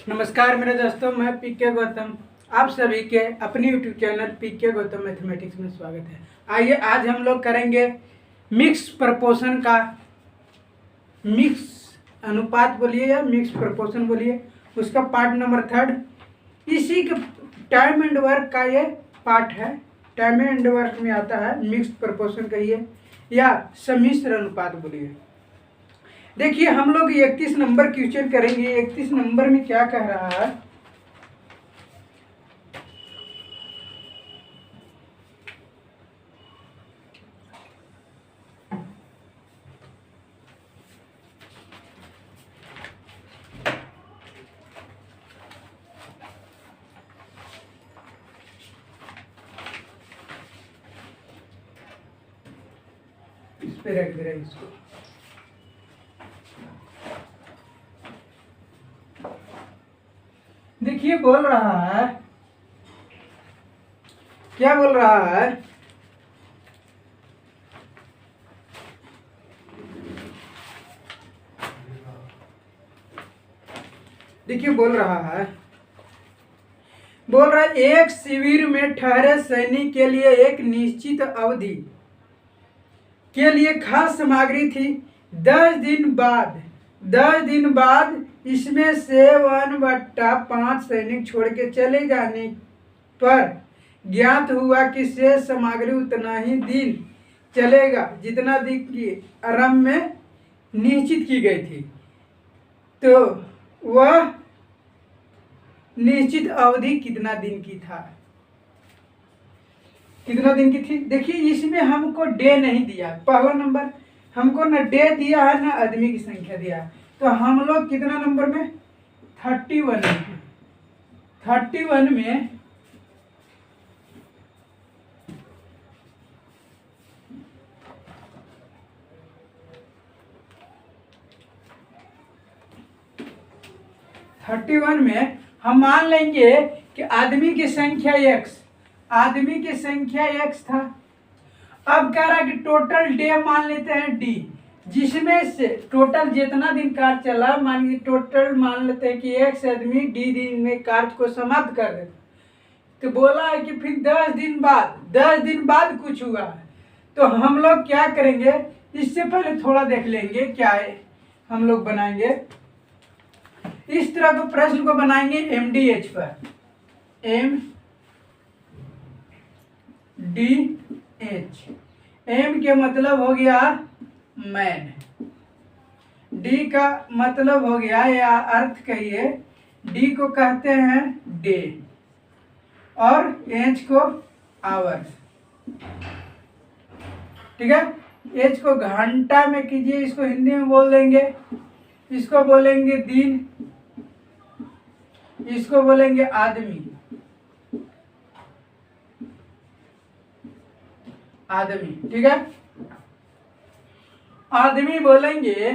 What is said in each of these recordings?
नमस्कार मेरे दोस्तों, मैं पीके गौतम आप सभी के अपनी YouTube channel P K Gautam mathematics में स्वागत है। आइए आज हम लोग करेंगे मिक्स प्रपोर्शन का मिक्स अनुपात बोलिए या मिक्स प्रपोर्शन बोलिए, उसका पार्ट नंबर 3 इसी के टाइम एंड वर्क का ये पार्ट है। टाइम एंड वर्क में आता है मिक्स प्रपोर्शन कहिए या सम्मिश्र अनुपात बोलिए। देखिए हम लोग 31 नंबर क्वेश्चन करेंगे। 31 नंबर में क्या कह रहा है, इस पे रख दे रहे इसको। देखिए बोल रहा है, क्या बोल रहा है, देखिए बोल रहा है एक शिविर में ठहरे सैनिक के लिए एक निश्चित अवधि के लिए खास सामग्री थी। 10 दिन बाद इसमें से 1/5 सैनिक छोड़ के चले जाने पर ज्ञात हुआ कि शेष सामग्री उतना ही दिन चलेगा जितना दिन की आरंभ में निश्चित की गई थी। तो वह निश्चित अवधि कितना दिन की थी। देखिए इसमें हमको डे नहीं दिया। पहला नंबर हमको न डे दिया है न आदमी की संख्या दिया है। तो हम लोग कितना नंबर में 31 में 31 में हम मान लेंगे कि आदमी की संख्या x था। अब कह रहा है कि टोटल डे मान लेते हैं डी, जिसमें से टोटल जितना दिन कार्य चला मान लीजिए टोटल मान लेते हैं कि x आदमी डी दिन में कार्य को समाप्त कर देता। तो बोला है कि फिर 10 दिन बाद कुछ हुआ है। तो हम लोग क्या करेंगे, इससे पहले थोड़ा देख लेंगे क्या है। हम लोग बनाएंगे इस तरह के प्रश्न को बनाएंगे MDH पर। MDH M के मतलब हो गया मैन, D का मतलब हो गया या अर्थ कहिए, D को कहते हैं डे और H को आवर्स। ठीक है, H को घंटा में कीजिए, इसको हिंदी में बोल देंगे, इसको बोलेंगे दिन, इसको बोलेंगे आदमी। ठीक है, आदमी बोलेंगे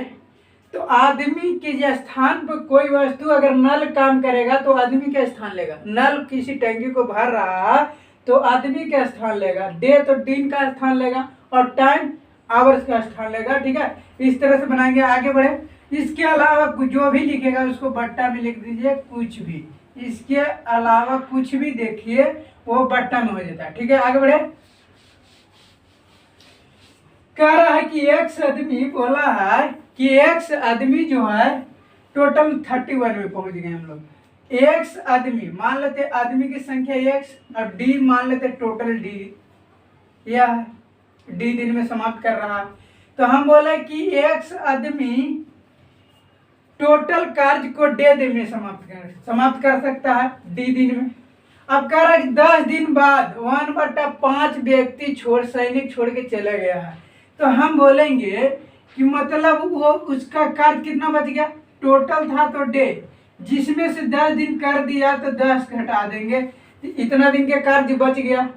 तो आदमी के स्थान पर कोई वस्तु अगर नल काम करेगा तो आदमी का स्थान लेगा। नल किसी टंकी को भर रहा तो आदमी का स्थान लेगा। डे तो दिन का स्थान लेगा और टाइम आवर्स का स्थान लेगा। ठीक है, इस तरह से बनाएंगे। आगे बढ़े, इसके अलावा जो भी लिखेगा उसको बट्टा में लिख दीजिए, कुछ भी। इसके अलावा कुछ भी देखिए वो बट्टा में हो जाता है। ठीक है, आगे बढ़े। कह रहा है कि x आदमी, बोला है कि x आदमी जो है टोटल 31 में पहुंच गए हम लोग। x आदमी मान लेते आदमी की संख्या x और d मान लेते टोटल d, यह d दिन में समाप्त कर रहा। तो हम बोले कि x आदमी टोटल कार्य को डे दिन में समाप्त कर सकता है, d दिन में। अब कह रहा है कि 10 दिन बाद 1/5 व्यक्ति सैनिक छोड़ के चला गया है। तो हम बोलेंगे कि मतलब वो उसका कार्य कितना बच गया, टोटल था तो डे, जिसमें से 10 दिन कर दिया तो 10 घटा देंगे, इतना दिन के कार्य बच गया।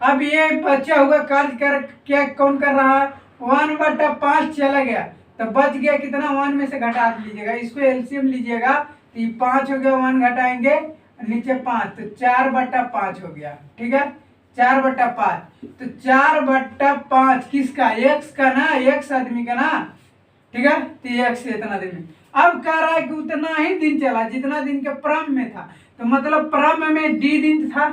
अब ये बचा हुआ कार्य क्या कौन कर रहा है, 1/5 चला गया तो बच गया कितना, 1 में से घटा लीजिएगा, इसको एलसीएम लीजिएगा तो 5 हो गया, 1 घटाएंगे नीचे 5 तो 4/5 हो गया। ठीक है, 4/5 तो 4/5 किसका, x का ना, x आदमी का ना। ठीक है, तो ये x इतना दिन में। अब कह रहा है कि उतना ही दिन चला जितना दिन के क्रम में था, तो मतलब क्रम में d दिन था,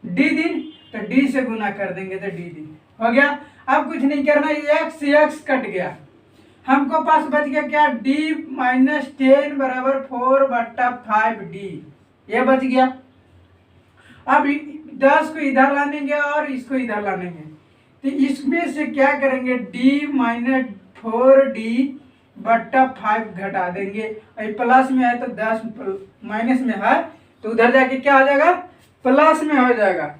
d दिन, तो d से गुना कर देंगे तो d दिन हो गया। अब कुछ नहीं करना, x कट गया, हमको पास बच गया क्या, d माइनस 10 बराबर 4/5d, ये बच गया। अब 10 को इधर लानेंगे और इसको इधर लानेंगे, तो इसमें से क्या करेंगे, d माइनस 4d/5 घटा देंगे, प्लस में है तो 10 माइनस में है तो उधर जाके क्या हो जाएगा, प्लस में हो जाएगा,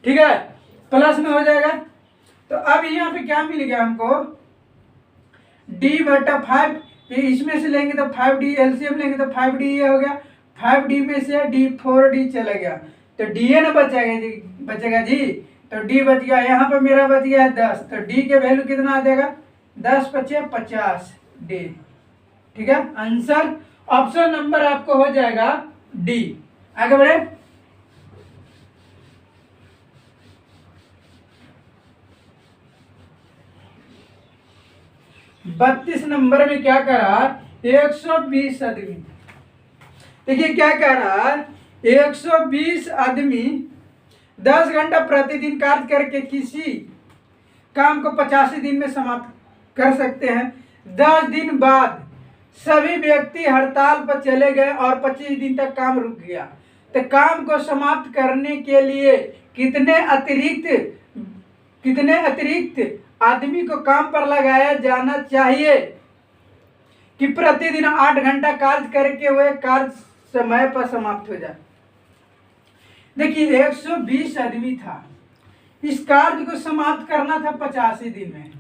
ठीक है, प्लस में हो जाएगा। तो अब यहाँ पे क्या मिल गया हमको, d/5, ये इसमें से लेंगे तो 5d, एलसीएम लेंगे तो 5d ये हो गया, 5d में से d 4d चला गया तो d ना बचेगा जी, तो d बच गया, यहाँ पे मेरा बच गया है 10, तो d के वैल्यू कितना आ जाएगा, 10 × 50 d, ठीक है। आंसर ऑप्शन नंबर आपको हो जाएगा डी। आगे बढ़े, 32 नंबर में क्या करा, 120 आदमी, देखिए क्या कह रहा है, 120 आदमी 10 घंटा प्रतिदिन कार्य करके किसी काम को 85 दिन में समाप्त कर सकते हैं। 10 दिन बाद सभी व्यक्ति हड़ताल पर चले गए और 25 दिन तक काम रुक गया, तो काम को समाप्त करने के लिए कितने अतिरिक्त आदमी को काम पर लगाया जाना चाहिए कि प्रतिदिन 8 घंटा कार्य करके हुए कार्य समय पर समाप्त हो जाए। देखिए 120 आदमी था, इस कार्य को समाप्त करना था 85 दिन में,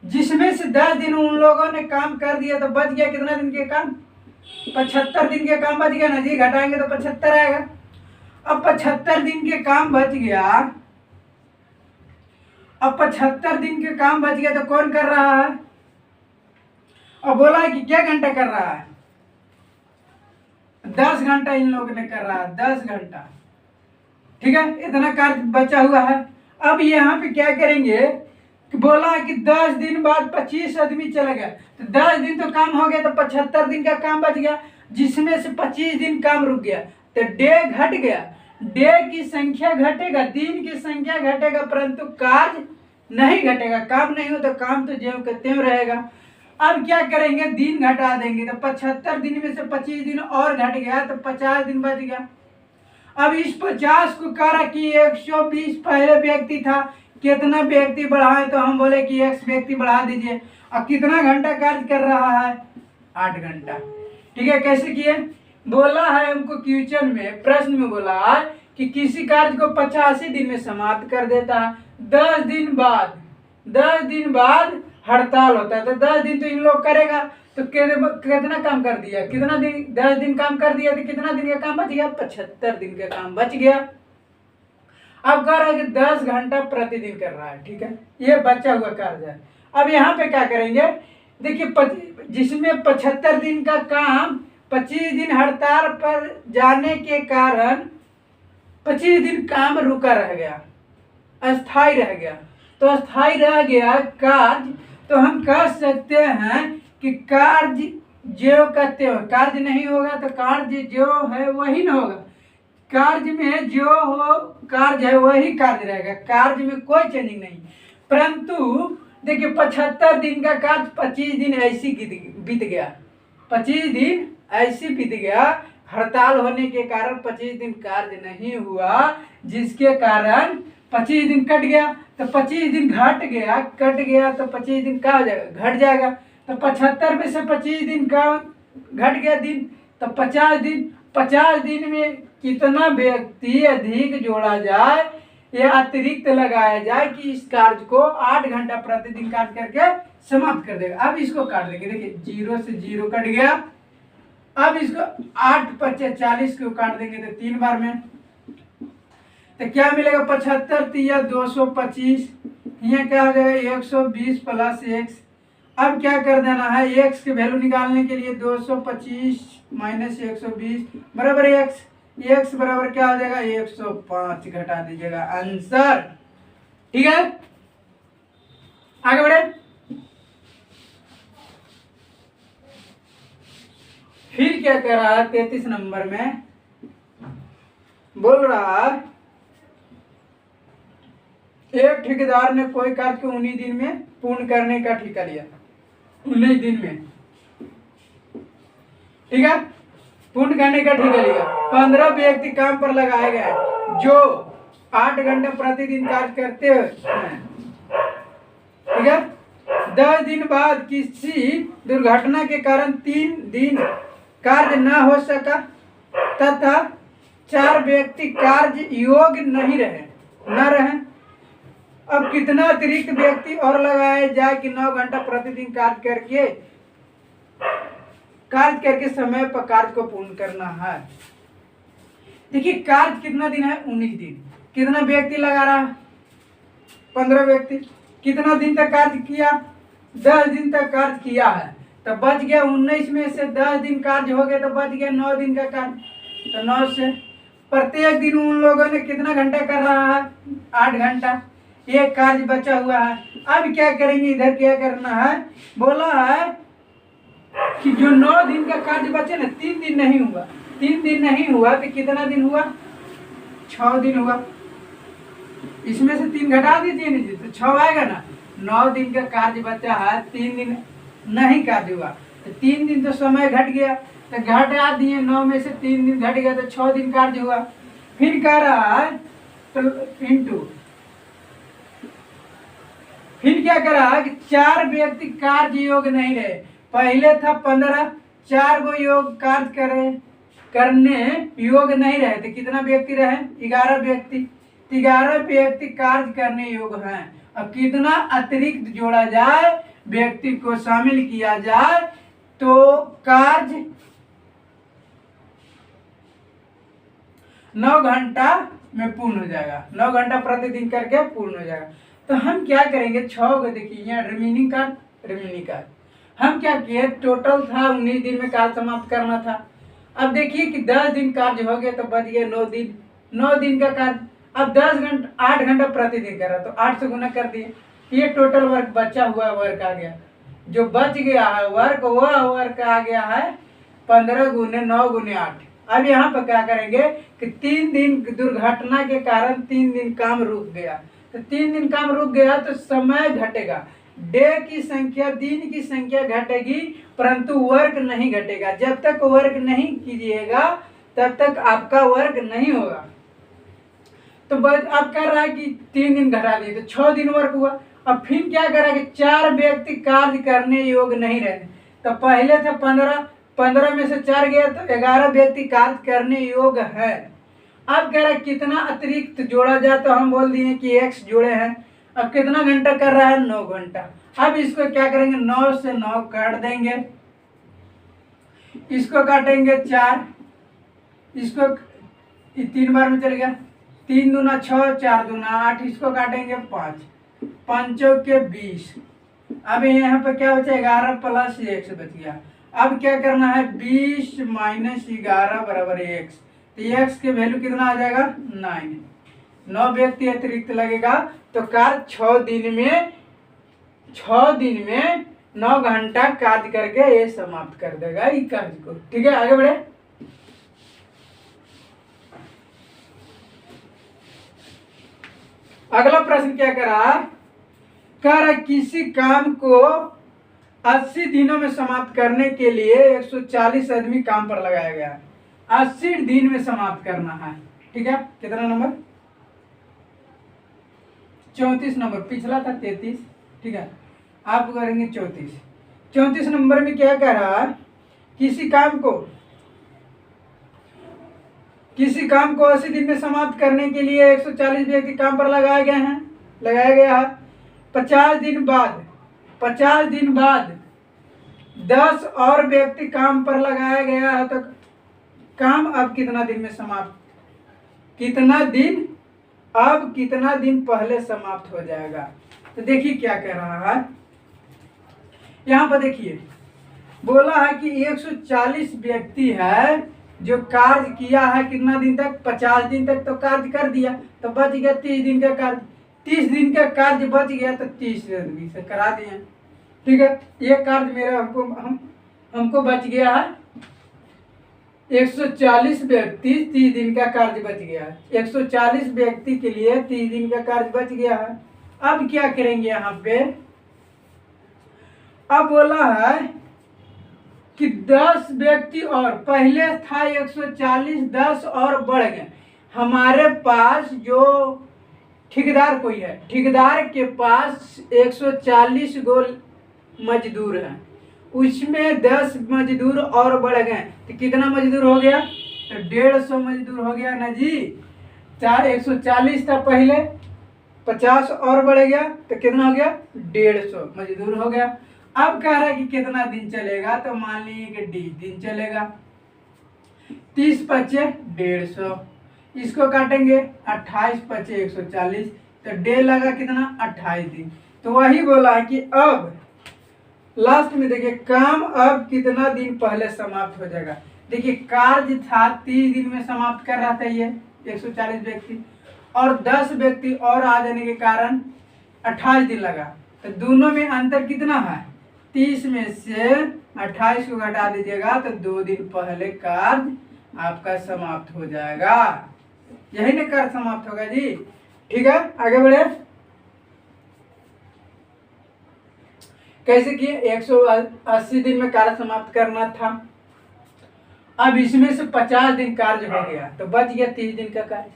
जिसमें से 10 दिन उन लोगों ने काम कर दिया, तो बच गया कितना दिन के काम, 75 दिन के काम बच गया ना जी, घटाएंगे तो 75 आएगा। अब 75 दिन के काम बच गया, अब 75 दिन के काम बच गया तो कौन कर रहा है, और बोला है कि क्या घंटा कर रहा है, 10 घंटा इन लोगों ने कर रहा है, 10 घंटा, ठीक है, इतना कार्य बचा हुआ है। अब यहाँ पे क्या करेंगे कि बोला है कि 10 दिन बाद 25 आदमी चला गया, तो 10 दिन तो काम हो गया, तो 75 दिन का काम बच गया, जिसमें से 25 दिन काम रुक गया, तो डे घट गया, डे की संख्या घटेगा, दिन की संख्या घटेगा, परंतु कार्य नहीं घटेगा, काम नहीं हो तो काम तो ज्यों का त्यों रहेगा। अब क्या करेंगे, दिन घटा देंगे, तो 75 दिन में से 25 दिन और घट गया तो 50 दिन बच गया। अब इस 50 को करा कि 120 पहले व्यक्ति था, कितना व्यक्ति बढ़ाए, तो हम बोले कि x व्यक्ति बढ़ा दीजिए, और कितना घंटा कार्य कर रहा है, 8 घंटा, ठीक है। कैसे किए, बोला है हमको क्वेश्चन में, प्रश्न में बोला है कि किसी कार्य को 85 दिन में समाप्त कर देता है, 10 दिन बाद हड़ताल होता है, तो 10 दिन तो इन लोग करेगा, तो कितना काम कर दिया, कितना दिन, 10 दिन काम कर दिया तो कितना दिन का काम बच गया, 75 दिन का काम बच गया। अब कह रहा है कि 10 घंटा प्रतिदिन कर रहा है, ठीक है, ये बचा हुआ कार्य है। अब यहाँ पे क्या करेंगे, देखिए जिसमें 75 दिन का काम 25 दिन हड़ताल पर जाने के कारण 25 दिन काम रुका रह गया, अस्थायी रह गया, तो अस्थायी रह गया कार्य, तो हम कह सकते हैं कि कार्य ज्यों का त्यों, कार्य नहीं होगा तो कार्य जो है वही न होगा, कार्य में जो हो कार्य है वही कार्य रहेगा, कार्य में कोई चेंजिंग नहीं। परंतु देखिए 75 दिन का कार्य 25 दिन ऐसी बीत गया, 25 दिन ऐसी बीत गया, हड़ताल होने के कारण 25 दिन कार्य नहीं हुआ, जिसके कारण 25 दिन कट गया, तो 25 दिन कट गया तो 25 दिन क्या हो जाएगा, घट जाएगा, तो 75 में से 25 दिन का घट गया दिन, तो 50 दिन में कितना व्यक्ति अधिक जोड़ा जाए या अतिरिक्त लगाया जाए कि इस कार्य को 8 घंटा प्रतिदिन कार्य करके समाप्त कर देगा। अब इसको काट देंगे, देखिए 0 से 0 कट गया, अब इसको 8 × 5 = 40 को काट देंगे तो 3 बार में, तो क्या मिलेगा, 75 × 225, यहाँ क्या हो जाएगा 120 + x। अब क्या कर देना है, x की वैल्यू निकालने के लिए 225 - 120 बराबर x बराबर क्या हो जाएगा 105, घटा दीजिएगा आंसर, ठीक है। आगे बढ़े। फिर क्या कर रहा है 33 नंबर में बोल रहा है एक ठेकेदार ने कोई कार्य को 19 दिन में पूर्ण करने का ठेका लिया। 19 दिन में, ठीक है, पूर्ण करने का ठेका लिया। 15 व्यक्ति काम पर लगाए गए जो 8 घंटे प्रतिदिन कार्य करते हैं, ठीक है। 10 दिन बाद किसी दुर्घटना के कारण 3 दिन कार्य न हो सका तथा 4 व्यक्ति कार्य योग्य नहीं रहे। अब कितना अतिरिक्त व्यक्ति और लगाए जाए कि 9 घंटा प्रतिदिन कार्य करके समय पर कार्य को पूर्ण करना है। देखिए कार्य कितना दिन है 19 दिन। कितना व्यक्ति लगा रहा है 15 व्यक्ति। कितना दिन तक कार्य किया 10 दिन तक कार्य किया है, तो बच गया 19 में से 10 दिन कार्य हो गया तो बच गया 9 दिन का कार्य। तो 9 से प्रत्येक दिन उन लोगों ने कितना घंटा कर रहा है 8 घंटा। एक कार्य बचा हुआ है। अब क्या करेंगे, इधर क्या करना है, बोला है कि जो 9 दिन का कार्य बचे ना 3 दिन नहीं हुआ। 3 दिन नहीं हुआ तो कितना दिन हुआ 6 दिन हुआ। इसमें से 3 घटा दीजिए ना जी तो 6 आएगा ना। 9 दिन का कार्य बचा है, 3 दिन नहीं कार्य हुआ तो 3 दिन तो समय घट गया, तो घटा दिए 9 में से 3 दिन घट गया तो 6 दिन कार्य हुआ। फिर कह रहा है तो इंटू, फिर क्या करा कि 4 व्यक्ति कार्य योग नहीं रहे। पहले था 15, 4 को योग कार्य करने योग नहीं रहे थे। कितना व्यक्ति रहे 11 व्यक्ति। 11 व्यक्ति कार्य करने योग हैं। अब कितना अतिरिक्त जोड़ा जाए, व्यक्ति को शामिल किया जाए तो कार्य 9 घंटा में पूर्ण हो जाएगा। 9 घंटा प्रतिदिन करके पूर्ण हो जाएगा। तो हम क्या करेंगे 6 को देखिए यहाँ रिमेनिंग कार्य हम क्या किए, टोटल था 19 दिन में कार्य समाप्त करना था। अब देखिए कि 10 दिन कार्य हो गए तो बच गए 9 दिन। 9 दिन का कार्य अब 8 घंटा प्रतिदिन कर रहा तो 8 से गुना कर दिए। ये टोटल वर्क बचा हुआ वर्क आ गया। जो बच गया है वर्क वह वर्क आ गया है 15 गुने 9 गुने 8। अब यहाँ पर क्या करेंगे कि 3 दिन दुर्घटना के कारण 3 दिन काम रुक गया। तो 3 दिन काम रुक गया तो समय घटेगा। डे की संख्या दिन की संख्या घटेगी परंतु वर्क नहीं घटेगा। जब तक वर्क नहीं कीजिएगा तब तक आपका वर्क नहीं होगा। तो अब कर रहा है कि 3 दिन घटा दिए तो 6 दिन वर्क हुआ। अब फिर क्या करा कि 4 व्यक्ति कार्य करने योग्य नहीं रहे। तो पहले थे 15 में से 4 गया तो 11 व्यक्ति कार्य करने योग्य है। अब कह रहा है कितना अतिरिक्त जोड़ा जाए तो हम बोल दिए कि x जोड़े हैं। अब कितना घंटा कर रहा है 9 घंटा। अब इसको क्या करेंगे 9 से 9 काट देंगे, इसको काटेंगे 4, इसको 3 बार में चल गया 3 दूना 6, 4 दूना 8, इसको काटेंगे 5, 5 के 20। अब यहाँ पर क्या बचा 11 प्लस x बच गया। अब क्या करना है 20 माइनस 11 बराबर x। तो x के वैल्यू कितना आ जाएगा 9। 9 व्यक्ति अतिरिक्त लगेगा तो कार्य 6 दिन में 9 घंटा कार्य करके ये समाप्त कर देगा इस कार्य को। ठीक है आगे बढ़े। अगला प्रश्न क्या कह रहा किसी काम को 80 दिनों में समाप्त करने के लिए 140 आदमी काम पर लगाया गया। 80 दिन में समाप्त करना है। ठीक है कितना नंबर 34 नंबर, पिछला था 33। ठीक है आप करेंगे 34 नंबर में क्या कह रहा है किसी काम को 80 दिन में समाप्त करने के लिए 140 व्यक्ति काम पर लगाया गया है। 50 दिन बाद 10 और व्यक्ति काम पर लगाया गया है तो काम अब कितना दिन में समाप्त, कितना दिन पहले समाप्त हो जाएगा। तो देखिए क्या कह रहा है यहाँ पर देखिए बोला है कि 140 व्यक्ति है जो कार्य किया है कितना दिन तक 50 दिन तक तो कार्य कर दिया तो बच गया 30 दिन का कार्य। 30 दिन का कार्य बच गया तो 30 आदमी से करा दिए। ठीक है, ये कार्य मेरा हमको बच गया है 140 व्यक्ति, 30 दिन का कार्य बच गया है। 140 व्यक्ति के लिए 30 दिन का कार्य बच गया है। अब क्या करेंगे यहाँ पे, अब बोला है कि 10 व्यक्ति और, पहले था 140, 10 और बढ़ गए। हमारे पास जो ठेकेदार कोई है, ठेकेदार के पास 140 गो मजदूर हैं, उसमें 10 मजदूर और बढ़ गए तो कितना मजदूर हो गया, तो 150 मजदूर हो गया ना जी। 140 था पहले, 50 और बढ़ गया तो कितना हो गया, 150 मजदूर हो गया। अब कह रहा है कि कितना दिन चलेगा, तो मान लीजिए कि 20 दिन चलेगा। 30 पचे 150, इसको काटेंगे 28 पचे 140, तो डे लगा कितना, 28 दिन। तो वही बोला है कि अब लास्ट में देखिए काम अब कितना दिन पहले समाप्त हो जाएगा। देखिए कार्य था 30 दिन में समाप्त कर रहा था ये 140 व्यक्ति, और 10 व्यक्ति और आ जाने के कारण 28 दिन लगा। तो दोनों में अंतर कितना है, 30 में से 28 को घटा दीजिएगा तो 2 दिन पहले कार्य आपका समाप्त हो जाएगा। यही ना कार्य समाप्त होगा जी। ठीक है, आगे बढ़े। कैसे किए, 180 दिन में कार्य समाप्त करना था। अब इसमें से 50 दिन कार्य हो गया तो बच गया 30 दिन का कार्य,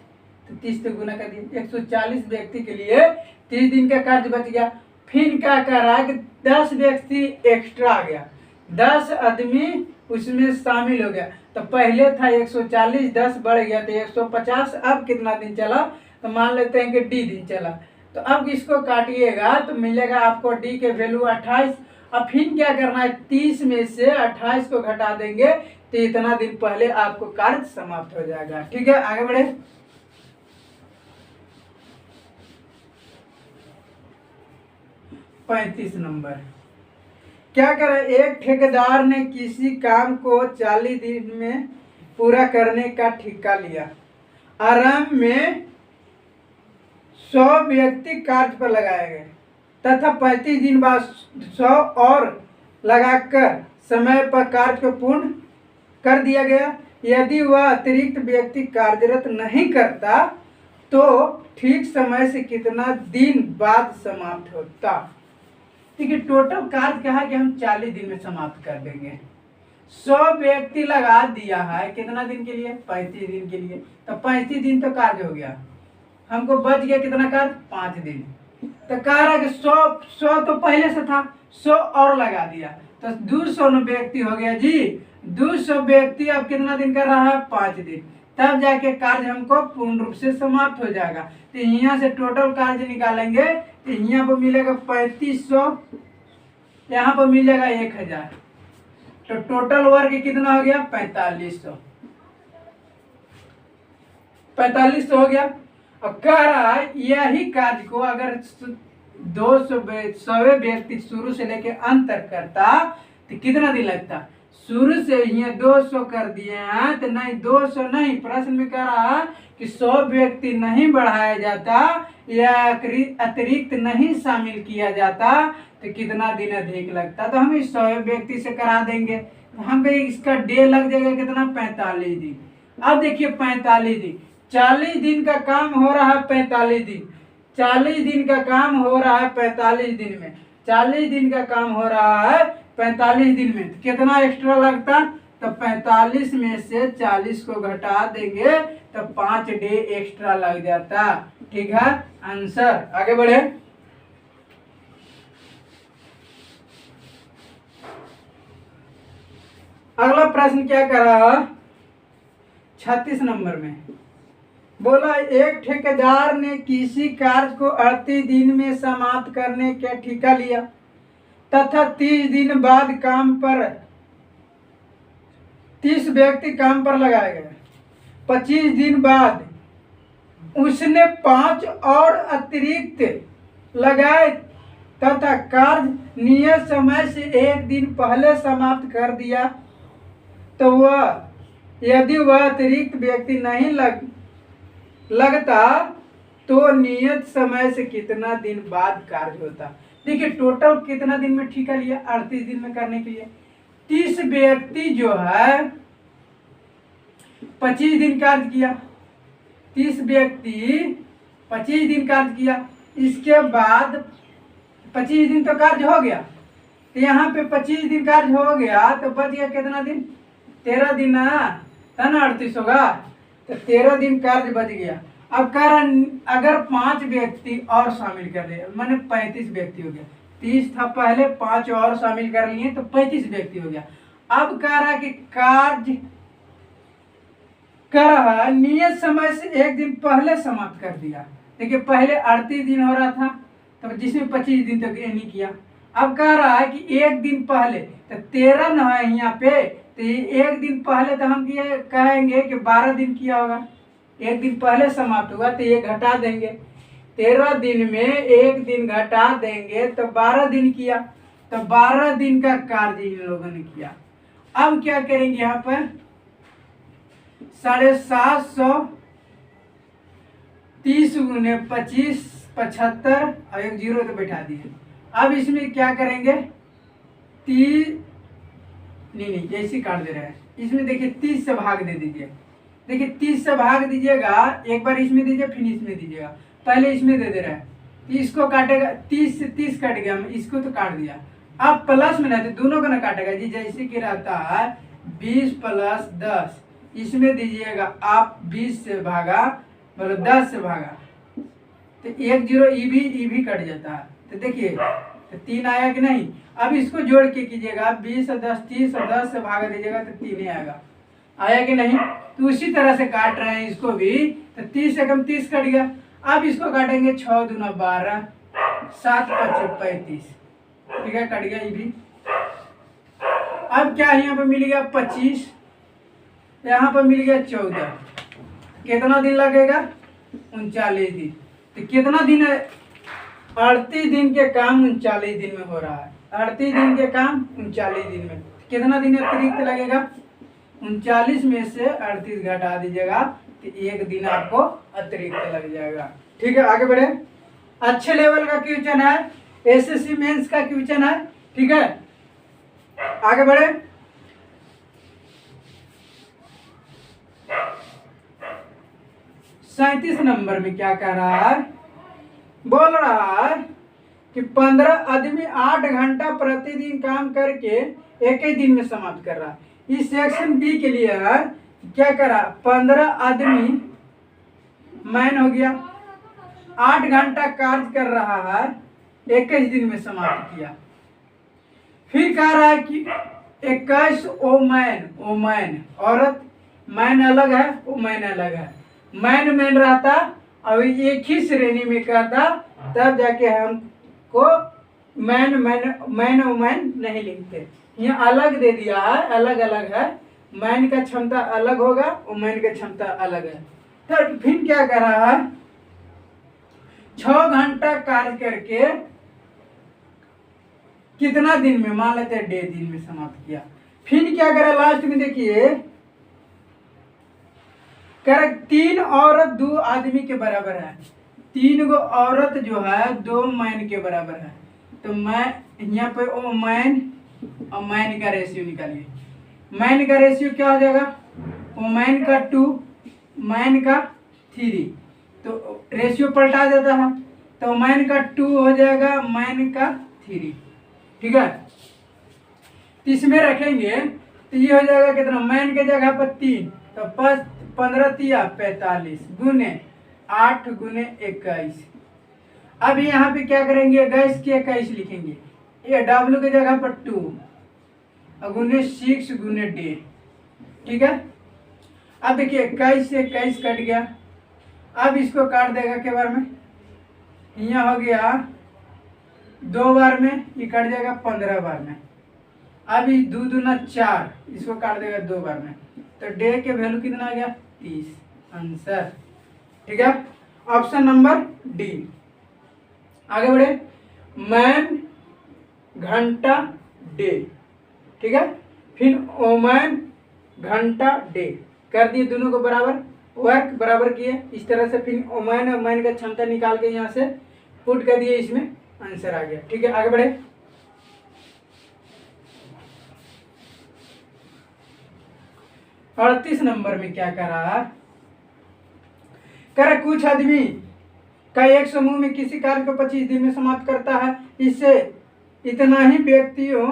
तो 30 से गुना कर दिया। 140 व्यक्ति के लिए 30 दिन का कार्य बच गया। फिर क्या कर रहा है कि 10 व्यक्ति एक्स्ट्रा आ गया, 10 आदमी उसमें शामिल हो गया। तो पहले था 140, 10 बढ़ गया तो 150। अब कितना दिन चला, तो मान लेते हैं कि डी दिन चला। तो अब इसको काटिएगा तो मिलेगा आपको डी के वैल्यू 28। अब फिर क्या करना है, 30 में से 28 को घटा देंगे तो इतना दिन पहले आपको कार्य समाप्त हो जाएगा। ठीक है, आगे बढ़े। पैंतीस नंबर क्या करे, एक ठेकेदार ने किसी काम को 40 दिन में पूरा करने का ठेका लिया। आरंभ में 100 व्यक्ति कार्य पर लगाए गए तथा 35 दिन बाद 100 और लगाकर समय पर कार्य को पूर्ण कर दिया गया। यदि वह अतिरिक्त व्यक्ति कार्यरत नहीं करता तो ठीक समय से कितना दिन बाद समाप्त होता। ठीक है, टोटल कार्य कहा कि हम 40 दिन में समाप्त कर देंगे। 100 व्यक्ति लगा दिया है कितना दिन के लिए, 35 दिन के लिए। तो 35 दिन तो कार्य हो गया, हमको बच गया कितना कार्य, 5 दिन। तो कह रहा है कि 100 तो पहले से था, 100 और लगा दिया तो 200 व्यक्ति हो गया जी। 200 व्यक्ति अब कितना दिन कर रहा है, 5 दिन। तब जाके कार्य हमको पूर्ण रूप से समाप्त हो जाएगा। तो यहाँ से टोटल कार्य निकालेंगे तो यहाँ पर मिलेगा 3500, यहाँ पर मिलेगा 1000। तो टोटल वर्ग कितना हो गया, 4500। 4500 हो गया। अब कह रहा है यही कार्य को अगर 100 व्यक्ति शुरू से लेके अंत तक करता तो कितना दिन लगता। शुरू से यहाँ 200 कर दिए हैं तो नहीं, 200 नहीं, प्रश्न में कह रहा है कि 100 व्यक्ति नहीं बढ़ाया जाता या अतिरिक्त नहीं शामिल किया जाता तो कितना दिन अधिक लगता। तो हम इस 100 व्यक्ति से करा देंगे तो हम इसका डे लग जाएगा कितना, 45 दिन। अब देखिए 45 दिन, 40 दिन का काम हो रहा है 45 दिन, 40 दिन का काम हो रहा है 45 दिन में, 40 दिन का काम हो रहा है 45 दिन में। तो कितना एक्स्ट्रा लगता, तो 45 में से 40 को घटा देंगे तो 5 डे एक्स्ट्रा लग जाता। ठीक है, आंसर। आगे बढ़े। अगला प्रश्न क्या कर रहा है, 36 नंबर में बोला एक ठेकेदार ने किसी कार्य को 38 दिन में समाप्त करने का ठेका लिया तथा 30 दिन बाद काम पर 30 व्यक्ति काम पर लगाए गए। 25 दिन बाद उसने 5 और अतिरिक्त लगाए तथा कार्य नियत समय से 1 दिन पहले समाप्त कर दिया तो वह, यदि वह अतिरिक्त व्यक्ति नहीं लगता तो नियत समय से कितना दिन बाद कार्य होता। देखिए टोटल कितना दिन में ठेका लिया, 38 दिन में करने के लिए। 30 व्यक्ति जो है 25 दिन कार्य किया, 30 व्यक्ति 25 दिन कार्य किया। इसके बाद 25 दिन तो कार्य हो गया, तो यहाँ पे 25 दिन कार्य हो गया तो बच गया कितना दिन, 13 दिन ना, है ना, 38 होगा, तो 13 दिन कार्य बच गया। अब कह रहा अगर 5 व्यक्ति और शामिल कर ले, मैंने 35 व्यक्ति हो गया, 30 था पहले, 5 और शामिल कर लिए तो 35 व्यक्ति हो गया। अब कह रहा कि कार्य कर रहा है नियत समय से 1 दिन पहले समाप्त कर दिया। देखिए पहले 38 दिन हो रहा था, तो जिसमें 25 दिन तक ये नहीं किया। अब कह रहा है कि 1 दिन पहले, तो 13 न है यहाँ पे, तो 1 दिन पहले तो हम ये कहेंगे कि 12 दिन किया होगा। 1 दिन पहले समाप्त हुआ तो ये घटा देंगे, 13 दिन में 1 दिन घटा देंगे तो 12 दिन किया, तो 12 दिन का कार्य इन लोगों ने किया। अब क्या करेंगे यहाँ पर 750 30 गुने 25 75 और 1 जीरो तो बैठा दिए। अब इसमें क्या करेंगे 30 नहीं ऐसे काट दे रहे हैं। इसमें देखिए 30 से भाग दे दीजिए। देखिए 30 से भाग दीजिएगा, एक बार इसमें दीजिए फिर इसमें दीजिएगा, पहले इसमें दे रहे हैं। इसको काटेगा 30 से 30 कट गया, इसको तो काट दिया। अब प्लस में रहते दोनों को ना काटेगा जी, जैसे कि रहता है 20 + 10, इसमें दीजिएगा आप 20 से भागा मतलब 10 से भागा, तो 1 जीरो ई भी कट जाता है। तो देखिए तो 3 आया कि नहीं। अब इसको जोड़ के कीजिएगा, 20 और 10 30 और 10 से भागा दीजिएगा तो 3 ही आएगा, आया कि नहीं। तो उसी तरह से काट रहे हैं इसको भी, तो 30 से कम 30 कट गया। अब इसको काटेंगे 6 दूना 12 7 5 35, ठीक है, कट गया ये भी। अब क्या यहाँ पे मिल गया 25, यहाँ पर मिल गया 14, कितना दिन लगेगा 39 दिन। तो कितना दिन है 38 दिन के काम 39 दिन में हो रहा है, 38 दिन के काम 39 दिन में, कितना दिन अतिरिक्त लगेगा 39 में से 38 घटा दीजिएगा तो 1 दिन आपको अतिरिक्त लग जाएगा। ठीक है, आगे बढ़े। अच्छे लेवल का क्वेश्चन है, एसएससी मेंस का क्वेश्चन है, ठीक है, आगे बढ़े। सैंतीस नंबर में क्या कह रहा है, बोल रहा है कि 15 आदमी 8 घंटा प्रतिदिन काम करके एक ही दिन में समाप्त कर रहा है। इस सेक्शन बी के लिए है क्या करा, 15 आदमी मैन हो गया, 8 घंटा कार्य कर रहा है, 21 दिन में समाप्त किया। फिर कह रहा है कि 21 ओमैन औरत, मैन अलग है ओमैन अलग है, मैन रहता और एक ही श्रेणी में करता, तब जाके हमको मैन ओमैन नहीं लिखते। यहाँ अलग दे दिया है, अलग अलग है, मैन का क्षमता अलग होगा, ओमैन का क्षमता अलग है। तो फिर क्या कर रहा है 6 घंटा कार्य करके कितना दिन में, मान लेते हैं 1.5 दिन में समाप्त किया। फिर क्या करा लास्ट में देखिए, कर 3 औरत 2 आदमी के बराबर है, 3 गो औरत जो है 2 मैन के बराबर है। तो मैं यहाँ पे ओ मैन और मैन का रेशियो निकालिए। मैन का रेशियो क्या हो जाएगा, ओ मैन का 2 मैन का 3, तो रेशियो पलटा देता है, तो मैन का 2 हो जाएगा मैन का 3, ठीक है। तो इसमें रखेंगे तो ये हो जाएगा कितना, मैन के जगह पर 3, तो 15 तिया 45 गुने 8 गुने 21। अब यहाँ पे क्या करेंगे, गैस के 21 लिखेंगे, ये डब्ल्यू के जगह पर 2 गुने 6 गुने 1.5, ठीक है। अब देखिए 21 से 21 कट गया, अब इसको काट देगा के बार में, यहाँ हो गया 2 बार में, ये कट जाएगा 15 बार में। अब 2 दूना 4, इसको काट देगा 2 बार में, तो डे के वैल्यू कितना आ गया 30, आंसर, ठीक है, ऑप्शन नंबर डी। आगे बढ़े, मैन घंटा डे, ठीक है, फिर ओमैन घंटा डे कर दिए दोनों को बराबर, वर्क बराबर किए इस तरह से, फिर ओमैन का क्षमता निकाल के यहाँ से पुट कर दिए, इसमें आंसर आ गया। ठीक है, आगे बढ़े। 38 नंबर में क्या करा, कुछ आदमी का एक समूह में किसी कार्य को 25 दिन में समाप्त करता है, इससे इतना ही व्यक्तियों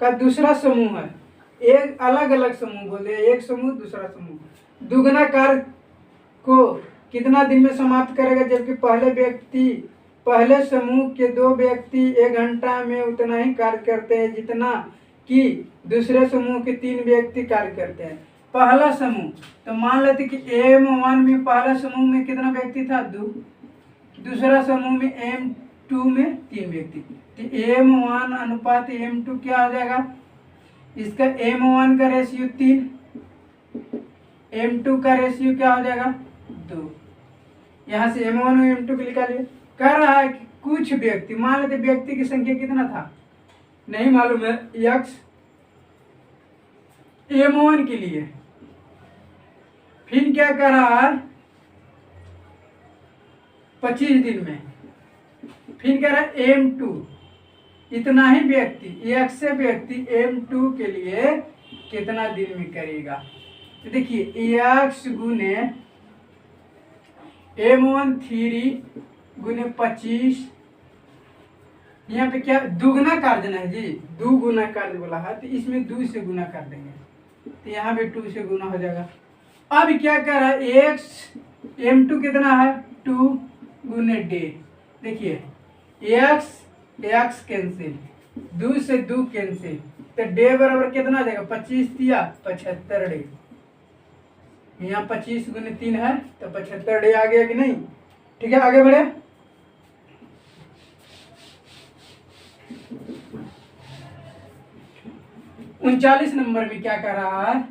का दूसरा समूह है, एक अलग अलग समूह बोले, एक समूह दूसरा समूह दुगना कार्य को कितना दिन में समाप्त करेगा, जबकि पहले समूह के 2 व्यक्ति 1 घंटा में उतना ही कार्य करते हैं जितना कि दूसरे समूह के 3 व्यक्ति कार्य करते हैं। पहला समूह, तो मान लेते कि M1 में पहला समूह में कितना व्यक्ति था, 2, दूसरा समूह में M2 में 3 व्यक्ति, तो M1 अनुपात M2 क्या हो जाएगा, इसका M1 का रेशियो 3, M2 का रेशियो क्या हो जाएगा 2। यहाँ से M1 और M2 को निकालिए। कह रहा है कि कुछ व्यक्ति, मान लेते व्यक्ति की संख्या कितना था नहीं मालूम है, X M1 के लिए, फिर क्या कर रहा है 25 दिन में, फिर कह रहा है M2 इतना ही व्यक्ति, X से व्यक्ति M2 के लिए कितना दिन में करेगा। तो देखिए X गुने M1 3 गुने 25, यहाँ पे क्या दुगना कर देना है जी, 2 गुना कर बोला है, तो इसमें 2 से गुना कर देंगे, तो यहाँ पे 2 से गुना हो जाएगा। अब क्या कर रहा है X M2 कितना है 2 गुने डे, देखिए X कैंसिल, 2 से 2 कैंसिल, तो डे बराबर कितना आ जाएगा 25 दिया 75 डे, यहाँ 25 गुने 3 है तो 75 डे आ गया कि नहीं। ठीक है, आगे बढ़े। उनचालीस नंबर में क्या कर रहा है,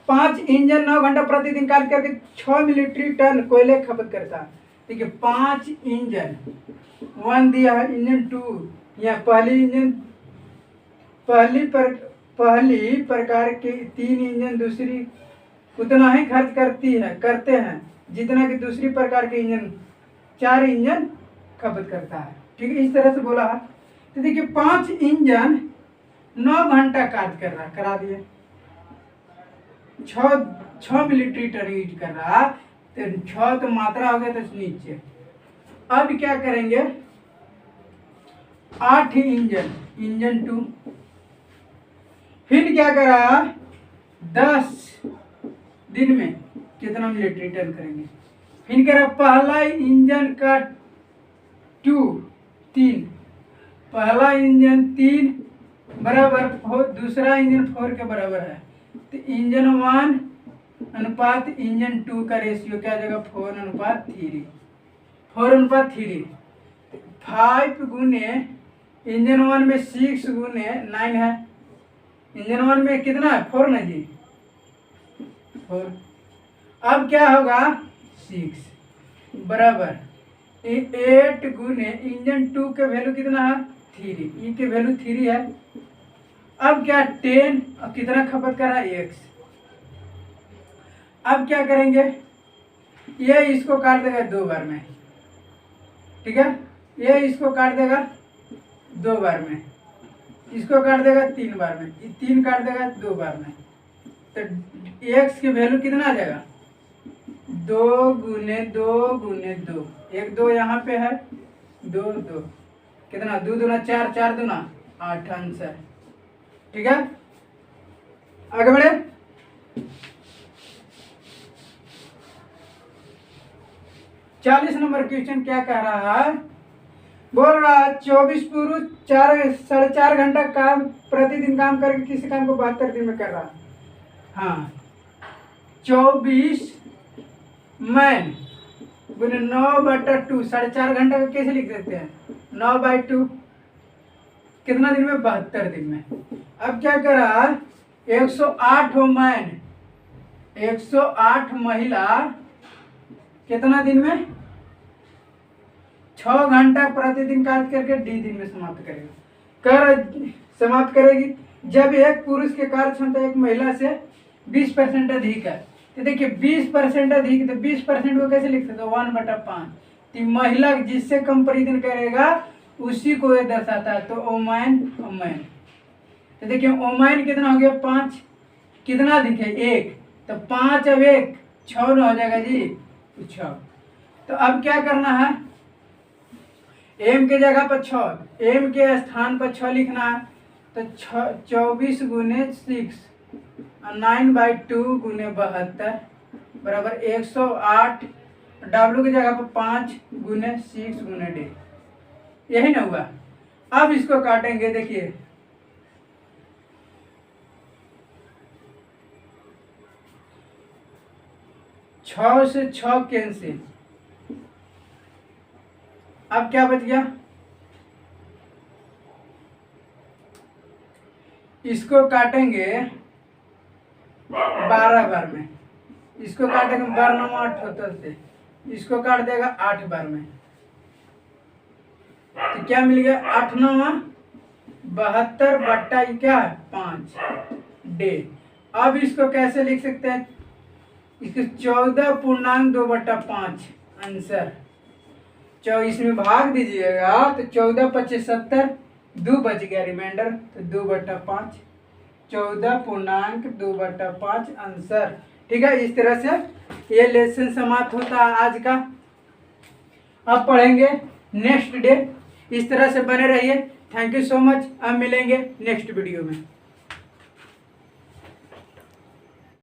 5 इंजन 9 घंटा प्रतिदिन कार्य करके 6 मिलिट्री टन कोयले खपत करता है। देखिए 5 इंजन 1 दिया है, इंजन 2 या पहली प्रकार के 3 इंजन दूसरी उतना ही खर्च करते हैं जितना कि दूसरी प्रकार के इंजन 4 इंजन खपत करता है। ठीक है, इस तरह से बोला है। तो देखिए 5 इंजन 9 घंटा कार्य कर रहा, करा दिए, 6 मिलिट्री टन यूज कर रहा, तो 6 तो मात्रा हो गया तो नीचे। अब क्या करेंगे 8 इंजन 2, फिर क्या करा 10 दिन में कितना मिलिट्री टन करेंगे, फिर करा पहला इंजन का 3, पहला इंजन 3 बराबर दूसरा इंजन 4 के बराबर है, तो इंजन 1 अनुपात इंजन 2 का रेशियो क्या आ जाएगा 4 अनुपात 3। 5 गुने इंजन 1 में 6 गुने 9 है, इंजन 1 में कितना है 4 ना जी 4। अब क्या होगा 6 बराबर 8 गुने इंजन 2 के वैल्यू कितना है 3, ई के वैल्यू 3 है। अब क्या 10, अब कितना खपत कर रहा है X। अब क्या करेंगे, ये इसको काट देगा 2 बार में, ठीक है, ये इसको काट देगा 2 बार में, इसको काट देगा 3 बार में, 3 काट देगा 2 बार में, तो X की वैल्यू कितना आ जाएगा 2 गुने 2 गुने 2, 1 2 यहाँ पे है 2 2 कितना 2 दूना 4 4 दूना 8 आंसर। ठीक है, आगे बढ़े। चालीस नंबर क्वेश्चन क्या कह रहा है, बोल रहा है 24 पुरुष 4.5 घंटा काम प्रतिदिन काम करके किसी काम को 72 दिन में कर रहा है। हाँ, 24 मैन गुने 9/2, 4.5 घंटा का कैसे लिख सकते हैं 9/2, कितना दिन में 72 दिन में। अब क्या करा 108 मैन 108 महिला कितना दिन में 6 घंटा प्रतिदिन कार्य करके डी दिन में समाप्त करेगी। जब एक पुरुष के कार्य क्षमता एक महिला से 20% अधिक है, तो देखिए 20% अधिक, तो 20% को कैसे लिख सकते हो 1/5। तो महिला जिससे कंपेरिजन करेगा उसी को ये दर्शाता है। तो ओमैन ओमैन, तो देखिए ओमैन कितना हो गया 5, कितना अधिक है 1, तो 5 अब 1 6 न हो जाएगा जी, 6। तो अब क्या करना है, एम के जगह पर 6, एम के स्थान पर 6 लिखना है। तो 24 गुने 6 और 9/2 गुने 72 बराबर 108। डब्लू की जगह पर 5 गुने 6 गुने डे, यही ना हुआ। अब इसको काटेंगे, देखिए 6 से 6 कैंसिल। अब क्या बच गया, इसको काटेंगे 12 बार में, इसको काटेंगे 12 8 होता से, इसको काट देगा 8 बार में। तो क्या मिल गया 8 9 72 बट्टा क्या 5 डे। अब इसको कैसे लिख सकते हैं, इसको 14.2/5 आंसर। इसमें भाग दीजिएगा तो 14 25 70, 2 बच गया रिमाइंडर, तो 2/5 14.2/5 आंसर। ठीक है, इस तरह से ये लेसन समाप्त होता है आज का। अब पढ़ेंगे नेक्स्ट डे। इस तरह से बने रहिए। Thank you so much. अब मिलेंगे नेक्स्ट वीडियो में।